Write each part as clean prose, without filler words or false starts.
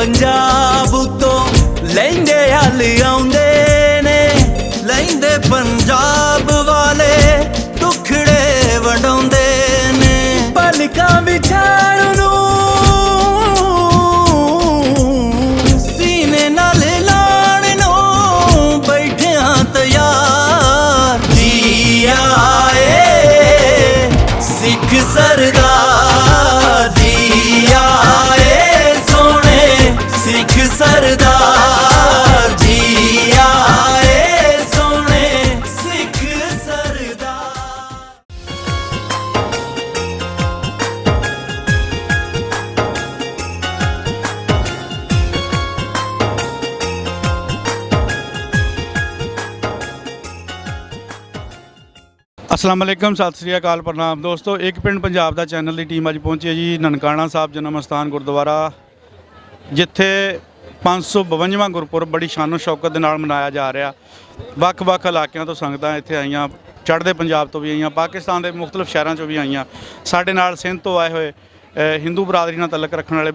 पंजाब तो लैंदे हल आउंदे ने, लैंदे पंजाब वाले टुकड़े वंडाउंदे ने। पलकां विछाण नूं सीने नाल लाण नूं बैठियां तैयार। जी आए सिख सरदार, जी आए सोने सिख सरदार, जी आए सोने सिख सरदार। ਅਸਲਾਮ ਵਾਲੇਕਮ, ਸਤਿ ਸ੍ਰੀ ਅਕਾਲ, ਪ੍ਰਣਾਮ ਦੋਸਤੋ। ਇੱਕ ਪਿੰਡ ਪੰਜਾਬ ਦਾ ਚੈਨਲ ਦੀ ਟੀਮ ਅੱਜ ਪਹੁੰਚੀ ਹੈ ਜੀ ਨਨਕਾਣਾ ਸਾਹਿਬ ਜਨਮ ਅਸਥਾਨ ਗੁਰਦੁਆਰਾ, ਜਿੱਥੇ 552ਵਾਂ ਗੁਰਪੁਰਬ ਬੜੀ ਸ਼ਾਨੋ ਸ਼ੌਕਤ ਦੇ ਨਾਲ ਮਨਾਇਆ ਜਾ ਰਿਹਾ। ਵੱਖ-ਵੱਖ ਇਲਾਕਿਆਂ ਤੋਂ ਸੰਗਤਾਂ ਇੱਥੇ ਆਈਆਂ, ਚੜ੍ਹਦੇ ਪੰਜਾਬ ਤੋਂ ਵੀ ਆਈਆਂ, ਪਾਕਿਸਤਾਨ ਦੇ ਮੁਖਤਲਿਫ ਸ਼ਹਿਰਾਂ 'ਚੋਂ ਵੀ ਆਈਆਂ। ਸਾਡੇ ਨਾਲ ਸਿੰਧ ਤੋਂ ਆਏ ਹੋਏ ਹਿੰਦੂ ਬਰਾਦਰੀ ਨਾਲ ਤਾਲੁਕ ਰੱਖਣ ਵਾਲੇ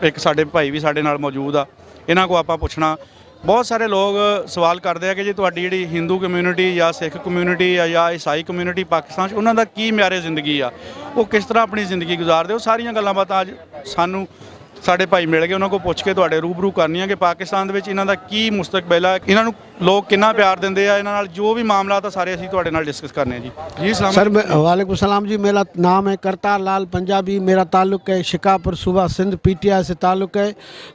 ਇੱਕ ਸਾਡੇ ਭਾਈ ਵੀ ਸਾਡੇ ਨਾਲ ਮੌਜੂਦ ਆ। ਇਹਨਾਂ ਕੋਲ ਆਪਾਂ ਪੁੱਛਣਾ। ਬਹੁਤ ਸਾਰੇ ਲੋਕ ਸਵਾਲ ਕਰਦੇ ਆ ਕਿ ਜੀ ਤੁਹਾਡੀ ਜਿਹੜੀ ਹਿੰਦੂ ਕਮਿਊਨਿਟੀ ਜਾਂ ਸਿੱਖ ਕਮਿਊਨਿਟੀ ਜਾਂ ਈਸਾਈ ਕਮਿਊਨਿਟੀ ਪਾਕਿਸਤਾਨ 'ਚ ਉਹਨਾਂ ਦਾ ਕੀ ਮਿਆਰੇ ਜ਼ਿੰਦਗੀ ਆ, ਉਹ ਕਿਸ ਤਰ੍ਹਾਂ ਆਪਣੀ ਜ਼ਿੰਦਗੀ ਗੁਜ਼ਾਰਦੇ। ਉਹ ਸਾਰੀਆਂ ਗੱਲਾਂ ਬਾਤਾਂ ਅੱਜ ਸਾਨੂੰ ਸਾਡੇ ਭਾਈ ਮਿਲ ਗਏ, ਉਹਨਾਂ ਕੋਲ ਪੁੱਛ ਕੇ ਤੁਹਾਡੇ ਰੂਬਰੂ ਕਰਨੀਆਂ ਕਿ ਪਾਕਿਸਤਾਨ ਦੇ ਵਿੱਚ ਇਹਨਾਂ ਦਾ ਕੀ ਮੁਸਤਕਬਲ ਆ, ਇਹਨਾਂ ਨੂੰ ਲੋਕ ਕਿੰਨਾ ਪਿਆਰ ਦਿੰਦੇ ਆ, ਇਹਨਾਂ ਨਾਲ ਜੋ ਵੀ ਮਾਮਲਾ ਤਾਂ ਸਾਰੇ ਅਸੀਂ ਤੁਹਾਡੇ ਨਾਲ ਡਿਸਕਸ करने हैं जी। सलाम सर, वालेकुम सलाम जी। मेरा नाम है करतार लाल पंजाबी, मेरा ताल्लुक़ है शिकापुर सूबा सिंध PTI से ताल्लुक़ है।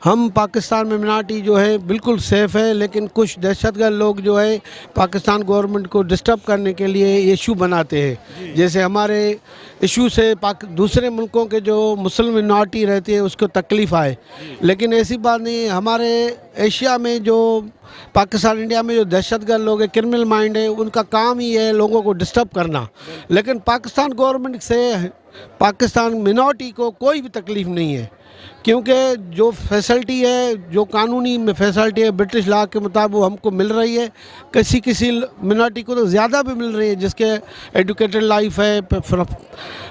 हम पाकिस्तान में मिनाटी जो है बिल्कुल सेफ़ है, लेकिन कुछ दहशतगर्द लोग जो है पाकिस्तान गवर्नमेंट को डिस्टर्ब करने के लिए इशू बनाते हैं। जैसे हमारे इशू से दूसरे मुल्कों के जो मुस्लिम मिनाटी रहती है उसको तकलीफ़ आए, लेकिन ऐसी बात नहीं। हमारे एशिया में जो पाकिस्तान इंडिया में जो दहशतगर्द लोग हैं, क्रिमिनल माइंड है, उनका काम ही है लोगों को डिस्टर्ब करना। लेकिन पाकिस्तान गवर्नमेंट से पाकिस्तान मिनॉरिटी को कोई भी तकलीफ़ नहीं है, क्योंकि जो फैसिलिटी है, जो कानूनी में फैसिलिटी है ब्रिटिश लॉ के मुताबिक वो हमको मिल रही है। किसी मिनॉरिटी को तो ज़्यादा भी मिल रही है, जिसके एजुकेटेड लाइफ है,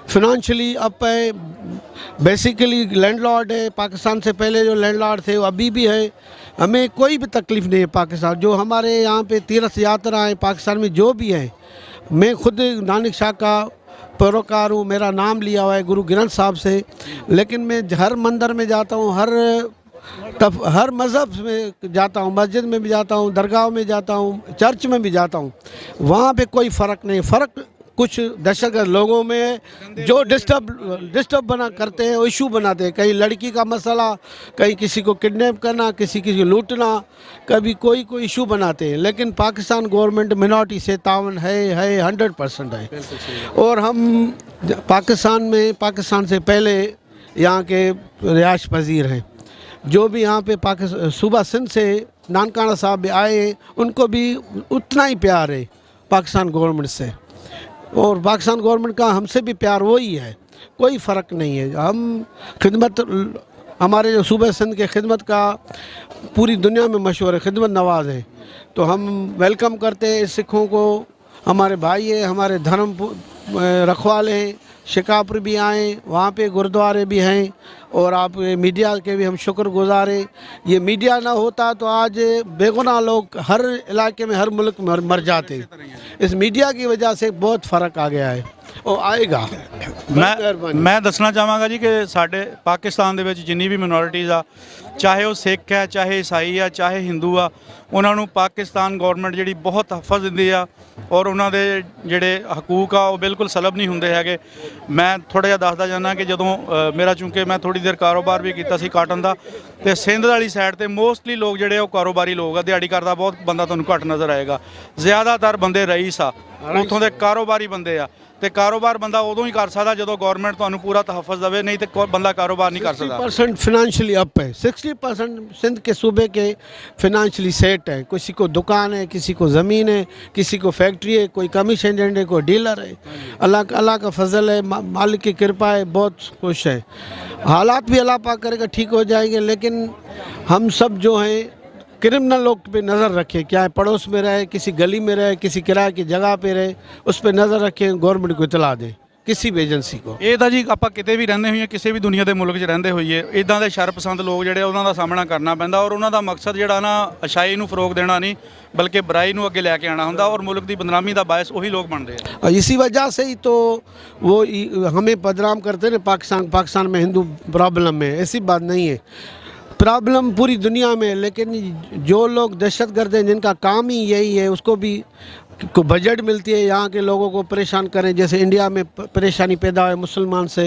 फिनंशियली अप है, बेसिकली लैंडलॉर्ड है। पाकिस्तान से पहले जो लैंडलॉर्ड थे वो अभी भी है। हमें कोई भी तकलीफ़ नहीं है पाकिस्तान। जो हमारे यहाँ पे तीर्थ यात्रा है पाकिस्तान में जो भी है, मैं खुद नानक शाह का पैरोकार हूँ, मेरा नाम लिया हुआ है गुरु ग्रंथ साहब से। लेकिन मैं हर मंदिर में जाता हूँ, हर मज़हब में जाता हूँ, मस्जिद में भी जाता हूँ, दरगाह में जाता हूँ, चर्च में भी जाता हूँ। वहाँ पे कोई फ़र्क नहीं। फ़र्क कुछ दहशतगर्द लोगों में है जो डिस्टर्ब बना करते हैं, इशू बनाते हैं। कहीं लड़की का मसला, कहीं किसी को किडनैप करना, किसी को लूटना, कभी कोई इशू बनाते हैं। लेकिन पाकिस्तान गवर्नमेंट मिनॉरिटी से तावन है 100% है। और हम पाकिस्तान से पहले यहाँ के रिहाइश पजीर हैं। जो भी यहाँ पे पाकिस्तान सूबा सिंध से ननकाना साहब भी आए, उनको भी उतना ही प्यार है पाकिस्तान गवर्नमेंट से, और पाकिस्तान गवर्नमेंट का हमसे भी प्यार वही है। कोई फ़र्क नहीं है। हम खिदमत, हमारे जो सूबे सिंध के खिदमत का पूरी दुनिया में मशहूर है, खिदमत नवाज है। तो हम वेलकम करते हैं सिखों को। हमारे भाई है, हमारे धर्म रखवाले हैं। शिकापुर भी आए, वहाँ पे गुरुद्वारे भी हैं। और आप मीडिया के भी हम शुक्रगुजार हैं। ये मीडिया ना होता तो आज बेगुनाह लोग हर इलाके में, हर मुल्क में मर जाते। इस मीडिया की वजह से बहुत फ़र्क आ गया है और आएगा। मैं दसना चाहांगा जी कि साडे पाकिस्तान दे विच जिन्नी भी मिनोरिटीज़ आ, चाहे वो सिख है, चाहे ईसाई आ, चाहे हिंदू आ, उन्हां नूं पाकिस्तान गौरमेंट जिहड़ी बहुत हफज दिंदी आ और उन्हां दे जिहड़े हकूक आ वो बिल्कुल सलब नहीं हुंदे हैगे। मैं थोड़ा जिहा दसदा जाना कि जदों मेरा चूँकि मैं थोड़ी देर कारोबार भी कीता सी काटन दा, ते सिंध वाली साइड ते मोस्टली लोग जिहड़े वो कारोबारी लोग आ, दिहाड़ी करदा बहुत बंदा तुहानूं घट नज़र आएगा। ज़्यादातर बंदे रईस आ, उत्थों दे कारोबारी बंदे आ। तो कारोबार बंदा उदों ही कर सकता जो गौरमेंट तुहानूं पूरा तहफ़्फ़ुज़ देवे, नहीं तो बंदा कारोबार नहीं कर सकता। 60% फिनंशियली अप है, 60% सिंध के सूबे के फिनंशियली सेट है। किसी को दुकान है, किसी को ज़मीन है, किसी को फैक्ट्री है, कोई कमीशन एजेंट है, कोई डीलर है। अल्लाह का फजल है, मालिक की कृपा है, बहुत खुश है। हालात भी अल्लाह पाक करेगा ठीक हो जाएंगे, लेकिन हम सब जो हैं क्रिमिनल लोग पे नज़र रखें। क्या है, पड़ोस में रहे, किसी गली में रहे, किसी किराए की जगह पे रहे, उस पर नज़र रखें, गवर्नमेंट को इतला दें। किसी भी एजेंसी को। ਇਹ ਤਾਂ ਜੀ ਆਪਾਂ ਕਿਤੇ ਵੀ ਰਹਿੰਦੇ ਹੋਈਏ, ਕਿਸੇ ਵੀ ਦੁਨੀਆ ਦੇ ਮੁਲਕ 'ਚ ਰਹਿੰਦੇ ਹੋਈਏ, ਇਦਾਂ ਦੇ ਸ਼ਰਪਸੰਦ ਲੋਕ ਜਿਹੜੇ ਉਹਨਾਂ ਦਾ ਸਾਹਮਣਾ ਕਰਨਾ ਪੈਂਦਾ, ਔਰ ਉਹਨਾਂ ਦਾ ਮਕਸਦ ਜਿਹੜਾ ਨਾ ਅਛਾਈ ਨੂੰ ਫਰੋਗ ਦੇਣਾ ਨਹੀਂ ਬਲਕਿ ਬੁਰਾਈ ਨੂੰ ਅੱਗੇ ਲੈ ਕੇ ਆਉਣਾ ਹੁੰਦਾ, ਔਰ ਮੁਲਕ ਦੀ ਬਦਨਾਮੀ ਦਾ ਬਾਇਸ ਉਹੀ ਲੋਕ ਬਣਦੇ ਆ। और इसी वजह से ही तो वो हमें बदनाम करते हैं पाकिस्तान में हिंदू प्रॉब्लम है। ऐसी बात नहीं है, प्रॉब्लम पूरी दुनिया में है, लेकिन जो लोग दहशतगर्द हैं जिनका काम ही यही है, उसको भी को बजट मिलती है यहाँ के लोगों को परेशान करें। जैसे इंडिया में परेशानी पैदा हो मुसलमान से,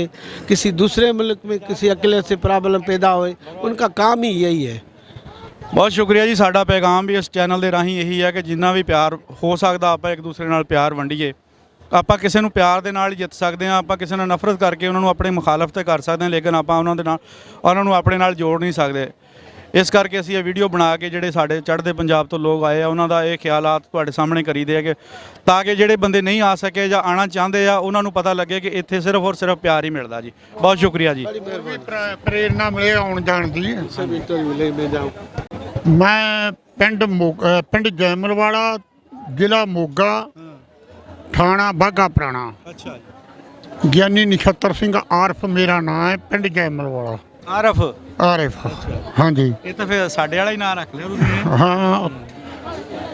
किसी दूसरे मुल्क में किसी अकेले से प्रॉब्लम पैदा हो, उनका काम ही यही है। ਬਹੁਤ ਸ਼ੁਕਰੀਆ ਜੀ। ਸਾਡਾ ਪੈਗਾਮ ਵੀ ਇਸ ਚੈਨਲ ਦੇ ਰਾਹੀਂ ਇਹੀ ਹੈ ਕਿ ਜਿੰਨਾ ਵੀ ਪਿਆਰ ਹੋ ਸਕਦਾ ਆਪਾਂ ਇੱਕ ਦੂਸਰੇ ਨਾਲ ਪਿਆਰ ਵੰਡੀਏ। ਆਪਾਂ ਕਿਸੇ ਨੂੰ ਪਿਆਰ ਦੇ ਨਾਲ ਹੀ ਜਿੱਤ ਸਕਦੇ ਹਾਂ, ਆਪਾਂ ਕਿਸੇ ਨਾਲ ਨਫ਼ਰਤ ਕਰਕੇ ਉਹਨਾਂ ਨੂੰ ਆਪਣੇ ਮੁਖਾਲਫ ਤੇ ਕਰ ਸਕਦੇ ਹਾਂ, ਲੇਕਿਨ ਆਪਾਂ ਉਹਨਾਂ ਨੂੰ ਆਪਣੇ ਨਾਲ ਜੋੜ ਨਹੀਂ ਸਕਦੇ। ਇਸ ਕਰਕੇ ਅਸੀਂ ਇਹ ਵੀਡੀਓ ਬਣਾ ਕੇ ਜਿਹੜੇ ਸਾਡੇ ਚੜ੍ਹਦੇ ਪੰਜਾਬ ਤੋਂ ਲੋਕ ਆਏ ਆ ਉਹਨਾਂ ਦਾ ਇਹ ਖਿਆਲਾਤ ਤੁਹਾਡੇ ਸਾਹਮਣੇ ਕਰੀਦੇ ਆ ਕਿ ਤਾਂ ਕਿ ਜਿਹੜੇ ਬੰਦੇ ਨਹੀਂ ਆ ਸਕੇ ਜਾਂ ਆਉਣਾ ਚਾਹੁੰਦੇ ਆ ਉਹਨਾਂ ਨੂੰ ਪਤਾ ਲੱਗੇ ਕਿ ਇੱਥੇ ਸਿਰਫ ਔਰ ਸਿਰਫ ਪਿਆਰ ਹੀ ਮਿਲਦਾ ਜੀ। ਬਹੁਤ ਸ਼ੁਕਰੀਆ ਜੀ। ਪ੍ਰੇਰਨਾ ਮਿਲੇ ਆਉਣ ਜਾਣ ਦੀ। ਮੈਂ ਪਿੰਡ ਜੈਮਲਵਾਲਾ, ਜ਼ਿਲ੍ਹਾ ਮੋਗਾ, ਥਾਣਾ ਬਾਘਾ ਪੁਰਾਣਾ। ਅੱਛਾ ਗਿਆਨੀ ਨਛੱਤਰ ਸਿੰਘ ਆਰਫ ਮੇਰਾ ਨਾਂ ਹੈ, ਪਿੰਡ ਜੈਮਲਵਾਲਾ। ਆਰਫ ਹਾਂਜੀ। ਇਹ ਤਾਂ ਫਿਰ ਸਾਡੇ ਵਾਲਾ ਹੀ ਨਾਂ ਰੱਖ ਲਿਆ ਤੁਸੀਂ। ਹਾਂ,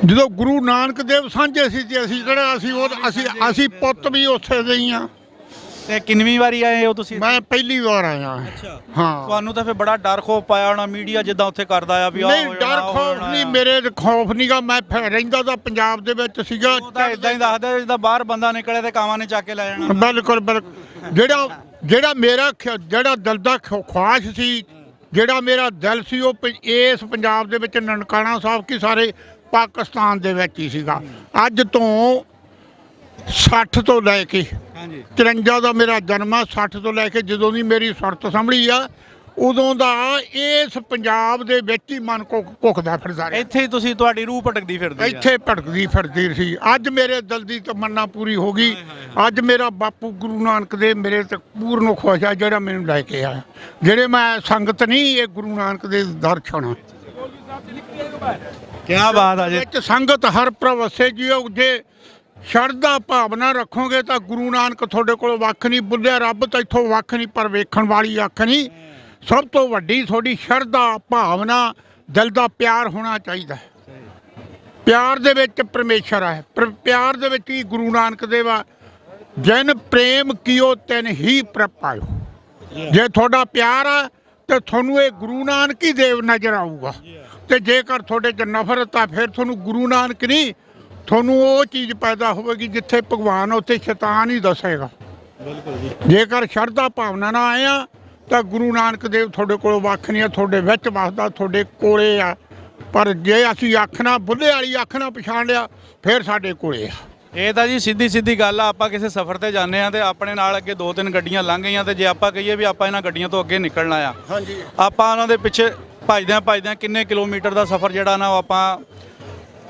ਜਦੋਂ ਗੁਰੂ ਨਾਨਕ ਦੇਵ ਸਾਂਝੇ ਸੀ ਤੇ ਅਸੀਂ ਕਿਹੜਾ ਅਸੀਂ ਪੁੱਤ ਵੀ ਉੱਥੇ ਦੇ ਹੀ ਆ। ਤੇ ਕਿੰਨਵੀਂ ਵਾਰੀ ਆਏ ਹੋ ਤੁਸੀਂ? ਮੈਂ ਪਹਿਲੀ ਵਾਰ ਆਇਆ। ਹਾਂ। ਤੁਹਾਨੂੰ ਤਾਂ ਫਿਰ ਬੜਾ ਡਰ ਖੋਫ ਪਾਇਆ ਹੋਣਾ ਮੀਡੀਆ ਜਿੱਦਾਂ ਉੱਥੇ ਕਰਦਾ ਆ ਵੀ ਨਹੀਂ, ਡਰ ਖੌਫ ਨਹੀਂ, ਮੇਰੇ ਖੌਫ ਨਹੀਂਗਾ। ਮੈਂ ਰਹਿੰਦਾ ਤਾਂ ਪੰਜਾਬ ਦੇ ਵਿੱਚ ਸੀਗਾ। ਉਹ ਤਾਂ ਇਦਾਂ ਹੀ ਦੱਸਦਾ ਜਿੱਦਾਂ ਬਾਹਰ ਬੰਦਾ ਨਿਕਲੇ ਤੇ ਕਾਵਾਂ ਨੇ ਚੱਕ ਕੇ ਲੈ ਜਾਣਾ। ਬਿਲਕੁਲ ਜਿਹੜਾ ਮੇਰਾ ਜਿਹੜਾ ਦਿਲ ਦਾ ਖੁਆਇਸ਼ ਸੀ, ਜਿਹੜਾ ਮੇਰਾ ਦਿਲ ਸੀ, ਉਹ ਇਸ ਪੰਜਾਬ ਦੇ ਵਿੱਚ ਨਨਕਾਣਾ ਸਾਹਿਬ ਕੀ ਸਾਰੇ ਪਾਕਿਸਤਾਨ ਦੇ ਵਿੱਚ ਹੀ ਸੀਗਾ। ਅੱਜ ਤੋਂ 60 ਤੋਂ ਲੈ ਕੇ 53 ਦਾ ਮੇਰਾ ਜਨਮ ਆ। 60 ਤੋਂ ਲੈ ਕੇ ਜਦੋਂ ਦੀ ਮੇਰੀ ਸੁਰਤ ਸੰਭਲੀ ਆ ਉਦੋਂ ਦਾ ਇਸ ਪੰਜਾਬ ਦੇ ਵਿੱਚ ਹੀ ਮਨ ਘੁੱਖਦਾ ਫਿਰਦਾ ਰਿਹਾ। ਇੱਥੇ ਹੀ ਤੁਸੀਂ ਤੁਹਾਡੀ ਰੂਹ ਭਟਕਦੀ ਫਿਰਦੀ ਆ। ਇੱਥੇ ਭਟਕਦੀ ਫਿਰਦੀ ਸੀ। ਅੱਜ ਮੇਰੇ ਦਿਲ ਦੀ ਤਮੰਨਾ ਪੂਰੀ ਹੋ ਗਈ। ਅੱਜ ਮੇਰਾ ਬਾਪੂ ਗੁਰੂ ਨਾਨਕ ਦੇਵ ਮੇਰੇ ਤੇ ਪੂਰਨ ਖੁਸ਼ ਆ, ਜਿਹੜਾ ਮੈਨੂੰ ਲੈ ਕੇ ਆਇਆ। ਜਿਹੜੇ ਮੈਂ ਸੰਗਤ ਨਹੀਂ, ਇਹ ਗੁਰੂ ਨਾਨਕ ਦੇ ਦਰਸ਼ਨ। ਕੀ ਬਾਤ ਆ ਜੀ। ਵਿੱਚ ਸੰਗਤ ਹਰ ਪ੍ਰਵਸੇ ਜੀਓ। ਜੇ ਸ਼ਰਧਾ ਭਾਵਨਾ ਰੱਖੋਗੇ ਤਾਂ ਗੁਰੂ ਨਾਨਕ ਤੁਹਾਡੇ ਕੋਲ ਵੱਖ ਨਹੀਂ। ਬੁੱਲਿਆ ਰੱਬ ਤਾਂ ਇੱਥੋਂ ਵੱਖ ਨਹੀਂ, ਪਰ ਵੇਖਣ ਵਾਲੀ ਅੱਖ ਨਹੀਂ। ਸਭ ਤੋਂ ਵੱਡੀ ਤੁਹਾਡੀ ਸ਼ਰਧਾ ਭਾਵਨਾ, ਦਿਲ ਦਾ ਪਿਆਰ ਹੋਣਾ ਚਾਹੀਦਾ। ਪਿਆਰ ਦੇ ਵਿੱਚ ਪਰਮੇਸ਼ਰ ਹੈ, ਪਿਆਰ ਦੇ ਵਿੱਚ ਹੀ ਗੁਰੂ ਨਾਨਕ ਦੇਵ ਆ। ਜਿਨ ਪ੍ਰੇਮ ਕੀਓ ਤਿਨ ਹੀ ਪ੍ਰਪਾਇਓ। ਜੇ ਤੁਹਾਡਾ ਪਿਆਰ ਆ ਤੇ ਤੁਹਾਨੂੰ ਇਹ ਗੁਰੂ ਨਾਨਕ ਹੀ ਦੇਵ ਨਜ਼ਰ ਆਊਗਾ, ਤੇ ਜੇਕਰ ਤੁਹਾਡੇ 'ਚ ਨਫ਼ਰਤ ਆ ਫਿਰ ਤੁਹਾਨੂੰ ਗੁਰੂ ਨਾਨਕ ਨਹੀਂ, ਤੁਹਾਨੂੰ ਉਹ ਚੀਜ਼ ਪੈਦਾ ਹੋਵੇਗੀ ਜਿੱਥੇ ਭਗਵਾਨ ਉੱਥੇ ਸ਼ੈਤਾਨ ਹੀ ਦੱਸੇਗਾ। ਜੇਕਰ ਸ਼ਰਧਾ ਭਾਵਨਾ ਨਾਲ ਆਏ ਆ ਤਾਂ ਗੁਰੂ ਨਾਨਕ ਦੇਵ ਤੁਹਾਡੇ ਕੋਲੋਂ ਵੱਖ ਨਹੀਂ ਆ, ਤੁਹਾਡੇ ਵਿੱਚ ਵਸਦਾ, ਤੁਹਾਡੇ ਕੋਲੇ ਆ। ਪਰ ਜੇ ਅਸੀਂ ਅੱਖ ਨਾਲ ਬੁੱਲੇ ਵਾਲੀ ਅੱਖ ਨਾਲ ਪਛਾਣ ਲਿਆ ਫਿਰ ਸਾਡੇ ਕੋਲੇ ਆ। ਇਹ ਤਾਂ ਜੀ ਸਿੱਧੀ ਗੱਲ ਆ। ਆਪਾਂ ਕਿਸੇ ਸਫ਼ਰ ਤੇ ਜਾਂਦੇ ਆ ਤੇ ਆਪਣੇ ਨਾਲ ਅੱਗੇ 2-3 ਗੱਡੀਆਂ ਲੰਘ ਗਈਆਂ ਤੇ ਜੇ ਆਪਾਂ ਕਹੀਏ ਵੀ ਆਪਾਂ ਇਹਨਾਂ ਗੱਡੀਆਂ ਤੋਂ ਅੱਗੇ ਨਿਕਲਣਾ ਆ, ਆਪਾਂ ਉਹਨਾਂ ਦੇ ਪਿੱਛੇ ਭੱਜਦਿਆਂ ਕਿੰਨੇ ਕਿਲੋਮੀਟਰ ਦਾ ਸਫ਼ਰ ਜਿਹੜਾ ਨਾ ਆਪਾਂ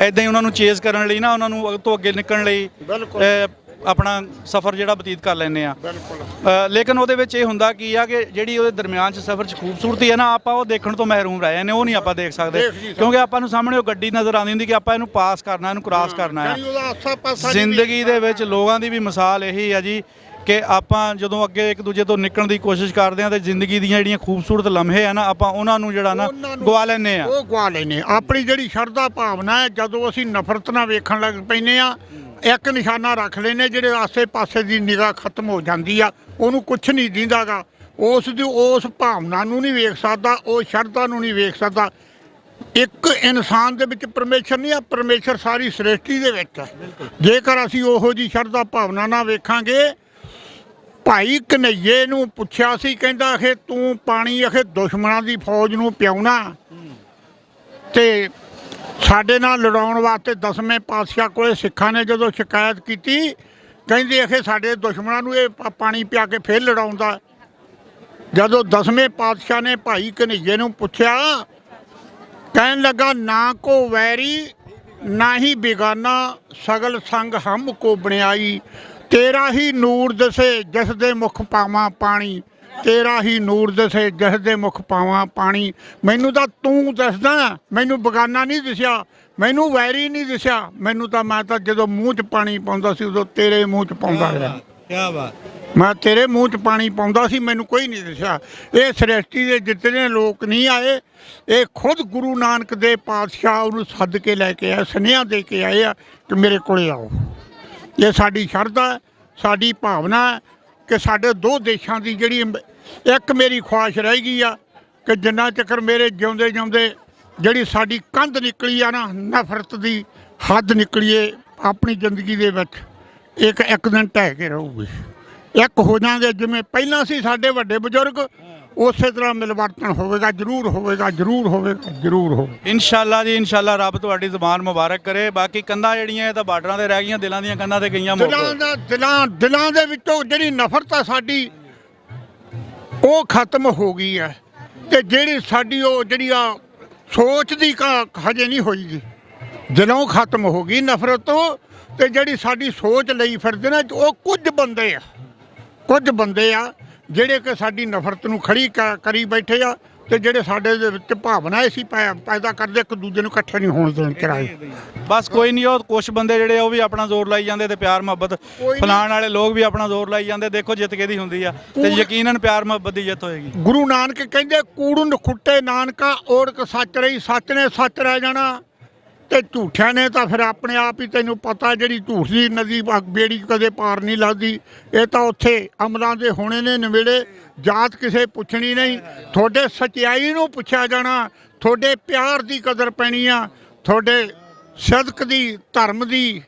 ਇੱਦਾਂ ਹੀ ਉਹਨਾਂ ਨੂੰ ਚੇਜ਼ ਕਰਨ ਲਈ ਨਾ, ਉਹਨਾਂ ਨੂੰ ਤੋਂ ਅੱਗੇ ਨਿਕਲਣ ਲਈ ਆਪਣਾ ਸਫ਼ਰ ਜਿਹੜਾ ਬਤੀਤ ਕਰ ਲੈਂਦੇ ਆ। ਲੇਕਿਨ ਉਹਦੇ ਵਿੱਚ ਇਹ ਹੁੰਦਾ ਕੀ ਆ ਕਿ ਜਿਹੜੀ ਉਹਦੇ ਦਰਮਿਆਨ 'ਚ ਸਫ਼ਰ 'ਚ ਖੂਬਸੂਰਤੀ ਹੈ ਨਾ, ਆਪਾਂ ਉਹ ਦੇਖਣ ਤੋਂ ਮਹਿਰੂਮ ਰਹਿ ਜਾਂਦੇ। ਉਹ ਨਹੀਂ ਆਪਾਂ ਦੇਖ ਸਕਦੇ ਕਿਉਂਕਿ ਆਪਾਂ ਨੂੰ ਸਾਹਮਣੇ ਉਹ ਗੱਡੀ ਨਜ਼ਰ ਆਉਂਦੀ ਹੁੰਦੀ ਕਿ ਆਪਾਂ ਇਹਨੂੰ ਪਾਸ ਕਰਨਾ, ਇਹਨੂੰ ਕ੍ਰਾਸ ਕਰਨਾ ਆ। ਜ਼ਿੰਦਗੀ ਦੇ ਵਿੱਚ ਲੋਕਾਂ ਦੀ ਵੀ ਮਿਸਾਲ ਇਹੀ ਆ ਜੀ ਕਿ ਆਪਾਂ ਜਦੋਂ ਅੱਗੇ ਇੱਕ ਦੂਜੇ ਤੋਂ ਨਿਕਲਣ ਦੀ ਕੋਸ਼ਿਸ਼ ਕਰਦੇ ਆ ਤੇ ਜ਼ਿੰਦਗੀ ਦੀਆਂ ਜਿਹੜੀਆਂ ਖੂਬਸੂਰਤ ਲਮਹੇ ਆ ਨਾ, ਆਪਾਂ ਉਹਨਾਂ ਨੂੰ ਜਿਹੜਾ ਨਾ ਗਵਾ ਲੈਂਦੇ ਆ। ਉਹ ਗਵਾ ਲੈਂਦੇ। ਆਪਣੀ ਜਿਹੜੀ ਸ਼ਰਧਾ ਭਾਵਨਾ ਹੈ, ਜਦੋਂ ਅਸੀਂ ਨਫ਼ਰਤ ਨਾਲ ਵੇਖਣ ਲੱਗ ਪੈਂਦੇ ਆ, ਇੱਕ ਨਿਸ਼ਾਨਾ ਰੱਖ ਲੈਂਦੇ, ਜਿਹੜੇ ਆਸੇ ਪਾਸੇ ਦੀ ਨਿਗਾਹ ਖਤਮ ਹੋ ਜਾਂਦੀ ਆ, ਉਹਨੂੰ ਕੁਛ ਨਹੀਂ ਦਿੰਦਾਗਾ। ਉਸ ਭਾਵਨਾ ਨੂੰ ਨਹੀਂ ਵੇਖ ਸਕਦਾ, ਉਹ ਸ਼ਰਧਾ ਨੂੰ ਨਹੀਂ ਵੇਖ ਸਕਦਾ। ਇੱਕ ਇਨਸਾਨ ਦੇ ਵਿੱਚ ਪਰਮੇਸ਼ਰ ਨਹੀਂ ਆ, ਪਰਮੇਸ਼ਰ ਸਾਰੀ ਸ੍ਰਿਸ਼ਟੀ ਦੇ ਵਿੱਚ ਹੈ। ਜੇਕਰ ਅਸੀਂ ਉਹੋ ਜਿਹੀ ਸ਼ਰਧਾ ਭਾਵਨਾ ਨਾਲ ਵੇਖਾਂਗੇ। ਭਾਈ ਕਨਈਏ ਨੂੰ ਪੁੱਛਿਆ ਸੀ, ਕਹਿੰਦਾ ਕਿ ਤੂੰ ਪਾਣੀ ਅਖੇ ਦੁਸ਼ਮਣਾਂ ਦੀ ਫੌਜ ਨੂੰ ਪਿਆਉਣਾ ਤੇ ਸਾਡੇ ਨਾਲ ਲੜਾਉਣ ਵਾਸਤੇ 10ਵੇਂ ਪਾਤਸ਼ਾਹ ਕੋਲੇ ਸਿੱਖਾਂ ਨੇ ਜਦੋਂ ਸ਼ਿਕਾਇਤ ਕੀਤੀ, ਕਹਿੰਦੇ ਅਖੇ ਸਾਡੇ ਦੁਸ਼ਮਣਾਂ ਨੂੰ ਇਹ ਪਾਣੀ ਪਿਆ ਕੇ ਫਿਰ ਲੜਾਉਂਦਾ। ਜਦੋਂ 10ਵੇਂ ਪਾਤਸ਼ਾਹ ਨੇ ਭਾਈ ਕਨਈਏ ਨੂੰ ਪੁੱਛਿਆ, ਕਹਿਣ ਲੱਗਾ ਨਾ ਕੋ ਵੈਰੀ ਨਾ ਹੀ ਬੇਗਾਨਾ, ਸਗਲ ਸੰਗ ਹਮ ਕੋ ਬਣਾਈ। ਤੇਰਾ ਹੀ ਨੂਰ ਦਸੇ ਜਿਸ ਦੇ ਮੁਖ ਪਾਵਾਂ ਪਾਣੀ, ਤੇਰਾ ਹੀ ਨੂਰ ਦਸੇ ਜਿਸ ਦੇ ਮੁਖ ਪਾਵਾਂ ਪਾਣੀ। ਮੈਨੂੰ ਤਾਂ ਤੂੰ ਦੱਸਦਾ, ਮੈਨੂੰ ਬਗਾਨਾ ਨਹੀਂ ਦਿਸਿਆ, ਮੈਨੂੰ ਵੈਰੀ ਨਹੀਂ ਦਿਸਿਆ। ਮੈਂ ਤਾਂ ਜਦੋਂ ਮੂੰਹ 'ਚ ਪਾਣੀ ਪਾਉਂਦਾ ਸੀ ਉਦੋਂ ਤੇਰੇ ਮੂੰਹ 'ਚ ਪਾਉਂਦਾ ਰਿਹਾ। ਕੀ ਬਾਤ। ਮੈਂ ਤੇਰੇ ਮੂੰਹ 'ਚ ਪਾਣੀ ਪਾਉਂਦਾ ਸੀ, ਮੈਨੂੰ ਕੋਈ ਨਹੀਂ ਦੱਸਿਆ। ਇਹ ਸ੍ਰਿਸ਼ਟੀ ਦੇ ਜਿਤਨੇ ਲੋਕ ਨਹੀਂ ਆਏ, ਇਹ ਖੁਦ ਗੁਰੂ ਨਾਨਕ ਦੇ ਪਾਤਸ਼ਾਹ ਉਹਨੂੰ ਸੱਦ ਕੇ ਲੈ ਕੇ ਆਏ, ਸੁਨੇਹਾ ਦੇ ਕੇ ਆਏ ਆ ਕਿ ਮੇਰੇ ਕੋਲੇ ਆਓ। ਇਹ ਸਾਡੀ ਸ਼ਰਧਾ, ਸਾਡੀ ਭਾਵਨਾ ਹੈ ਕਿ ਸਾਡੇ ਦੋ ਦੇਸ਼ਾਂ ਦੀ ਜਿਹੜੀ ਇੱਕ ਮੇਰੀ ਖੁਆਇਸ਼ ਰਹਿ ਗਈ ਆ ਕਿ ਜਿੰਨਾ ਚੱਕਰ ਮੇਰੇ ਜਿਉਂਦੇ ਜਿਉਂਦੇ ਜਿਹੜੀ ਸਾਡੀ ਕੰਧ ਨਿਕਲੀ ਆ ਨਾ, ਨਫ਼ਰਤ ਦੀ ਹੱਦ ਨਿਕਲੀਏ ਆਪਣੀ ਜ਼ਿੰਦਗੀ ਦੇ ਵਿੱਚ, ਇੱਕ ਦਿਨ ਢਹਿ ਕੇ ਰਹੂਗੀ। ਇੱਕ ਹੋ ਜਾਾਂਗੇ ਜਿਵੇਂ ਪਹਿਲਾਂ ਸੀ ਸਾਡੇ ਵੱਡੇ ਬਜ਼ੁਰਗ, ਉਸੇ ਤਰ੍ਹਾਂ ਮਿਲਵਰਤਨ ਹੋਵੇਗਾ, ਜ਼ਰੂਰ ਹੋਵੇਗਾ, ਜ਼ਰੂਰ ਹੋਵੇਗਾ, ਜ਼ਰੂਰ ਹੋਵੇਗਾ। ਇਨਸ਼ਾਅੱਲਾ ਜੀ, ਇਨਸ਼ਾਅੱਲਾ। ਰੱਬ ਤੁਹਾਡੀ ਜ਼ੁਬਾਨ ਮੁਬਾਰਕ ਕਰੇ। ਬਾਕੀ ਕੰਧਾਂ ਜਿਹੜੀਆਂ ਇਹ ਤਾਂ ਬਾਰਡਰਾਂ ਤੇ ਰਹਿ ਗਈਆਂ, ਦਿਲਾਂ ਦੀਆਂ ਕੰਧਾਂ ਤੇ ਗਈਆਂ ਮੁੱਕ। ਦਿਲਾਂ ਦੇ ਵਿੱਚੋਂ ਜਿਹੜੀ ਨਫ਼ਰਤ ਆ ਸਾਡੀ, ਉਹ ਖਤਮ ਹੋ ਗਈ ਹੈ। ਤੇ ਜਿਹੜੀ ਸਾਡੀ ਉਹ ਜਿਹੜੀ ਆ ਸੋਚ ਦੀ ਹਜੇ ਨਹੀਂ ਹੋਈ ਗੀ, ਦਿਲੋਂ ਖਤਮ ਹੋ ਗਈ ਨਫ਼ਰਤ ਤੋਂ। ਤੇ ਜਿਹੜੀ ਸਾਡੀ ਸੋਚ ਲਈ ਫਿਰਦੇ ਨੇ, ਉਹ ਕੁਝ ਬੰਦੇ ਆ ਜਿਹੜੇ ਕਿ ਸਾਡੀ ਨਫ਼ਰਤ ਨੂੰ ਖੜੀ ਕਰੀ ਬੈਠੇ ਆ, ਤੇ ਜਿਹੜੇ ਸਾਡੇ ਦੇ ਵਿੱਚ ਭਾਵਨਾ ਸੀ ਪੈਦਾ ਕਰਦੇ, ਇੱਕ ਦੂਜੇ ਨੂੰ ਇਕੱਠੇ ਨਹੀਂ ਹੋਣ ਦੇਣ ਕਰਾਏ। ਬਸ ਕੋਈ ਨਹੀਂ, ਉਹ ਕੁਛ ਬੰਦੇ ਜਿਹੜੇ ਉਹ ਵੀ ਆਪਣਾ ਜ਼ੋਰ ਲਾਈ ਜਾਂਦੇ ਤੇ ਪਿਆਰ ਮੁਹੱਬਤ ਫਲਾਣ ਵਾਲੇ ਲੋਕ ਵੀ ਆਪਣਾ ਜ਼ੋਰ ਲਾਈ ਜਾਂਦੇ। ਦੇਖੋ ਜਿੱਤ ਕਿਹਦੀ ਹੁੰਦੀ ਆ, ਤੇ ਯਕੀਨਨ ਪਿਆਰ ਮੁਹੱਬਤ ਦੀ ਜਿੱਤ ਹੋਏਗੀ। ਗੁਰੂ ਨਾਨਕ ਕਹਿੰਦੇ ਕੂੜੁ ਨਖੁੱਟੇ ਨਾਨਕਾ ਓੜਕ ਸੱਚ ਰਹੀ, ਸੱਚ ਨੇ ਸੱਚ ਰਹਿ ਜਾਣਾ, ਤੇ ਝੂਠਿਆਂ ਨੇ ਤਾਂ ਫਿਰ ਆਪਣੇ ਆਪ ਹੀ, ਤੈਨੂੰ ਪਤਾ ਜਿਹੜੀ ਝੂਠ ਦੀ ਨਦੀ ਬੇੜੀ ਕਦੇ ਪਾਰ ਨਹੀਂ ਲੱਗਦੀ। ਇਹ ਤਾਂ ਉੱਥੇ ਅਮਲਾਂ ਦੇ ਹੋਣੇ ਨੇ ਨਵੇੜੇ, ਜਾਤ ਕਿਸੇ ਪੁੱਛਣੀ ਨਹੀਂ। ਤੁਹਾਡੇ ਸੱਚਾਈ ਨੂੰ ਪੁੱਛਿਆ ਜਾਣਾ, ਤੁਹਾਡੇ ਪਿਆਰ ਦੀ ਕਦਰ ਪੈਣੀ ਆ, ਤੁਹਾਡੇ ਸਿਦਕ ਦੀ, ਧਰਮ ਦੀ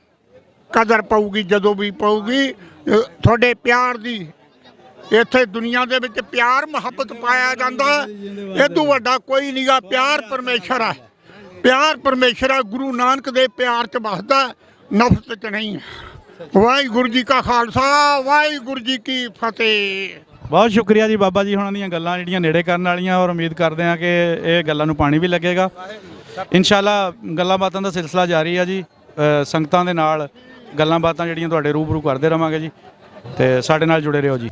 ਕਦਰ ਪਊਗੀ ਜਦੋਂ ਵੀ ਪਊਗੀ, ਤੁਹਾਡੇ ਪਿਆਰ ਦੀ। ਇੱਥੇ ਦੁਨੀਆ ਦੇ ਵਿੱਚ ਪਿਆਰ ਮੁਹੱਬਤ ਪਾਇਆ ਜਾਂਦਾ, ਇਹ ਤੋਂ ਵੱਡਾ ਕੋਈ ਨਹੀਂਗਾ। ਪਿਆਰ ਪਰਮੇਸ਼ਰ ਹੈ, ਪਿਆਰ ਪਰਮੇਸ਼ਰ ਆ, ਗੁਰੂ ਨਾਨਕ ਦੇ ਪਿਆਰ 'ਚ ਵਸਦਾ, ਨਫ਼ਰਤ 'ਚ ਨਹੀਂ। ਵਾਹਿਗੁਰੂ ਜੀ ਕਾ ਖਾਲਸਾ, ਵਾਹਿਗੁਰੂ ਜੀ ਕੀ ਫਤਿਹ। ਬਹੁਤ ਸ਼ੁਕਰੀਆ ਜੀ ਬਾਬਾ ਜੀ ਹੁਣਾਂ ਦੀਆਂ ਗੱਲਾਂ ਜਿਹੜੀਆਂ ਨੇੜੇ ਕਰਨ ਵਾਲੀਆਂ, ਔਰ ਉਮੀਦ ਕਰਦੇ ਹਾਂ ਕਿ ਇਹ ਗੱਲਾਂ ਨੂੰ ਪਾਣੀ ਵੀ ਲੱਗੇਗਾ। ਇਨਸ਼ਾਅੱਲਾ ਗੱਲਾਂ ਬਾਤਾਂ ਦਾ ਸਿਲਸਿਲਾ ਜਾਰੀ ਆ ਜੀ। ਸੰਗਤਾਂ ਦੇ ਨਾਲ ਗੱਲਾਂ ਬਾਤਾਂ ਜਿਹੜੀਆਂ ਤੁਹਾਡੇ ਰੂਬਰੂ ਕਰਦੇ ਰਵਾਂਗੇ ਜੀ, ਤੇ ਸਾਡੇ ਨਾਲ ਜੁੜੇ ਰਹੋ ਜੀ।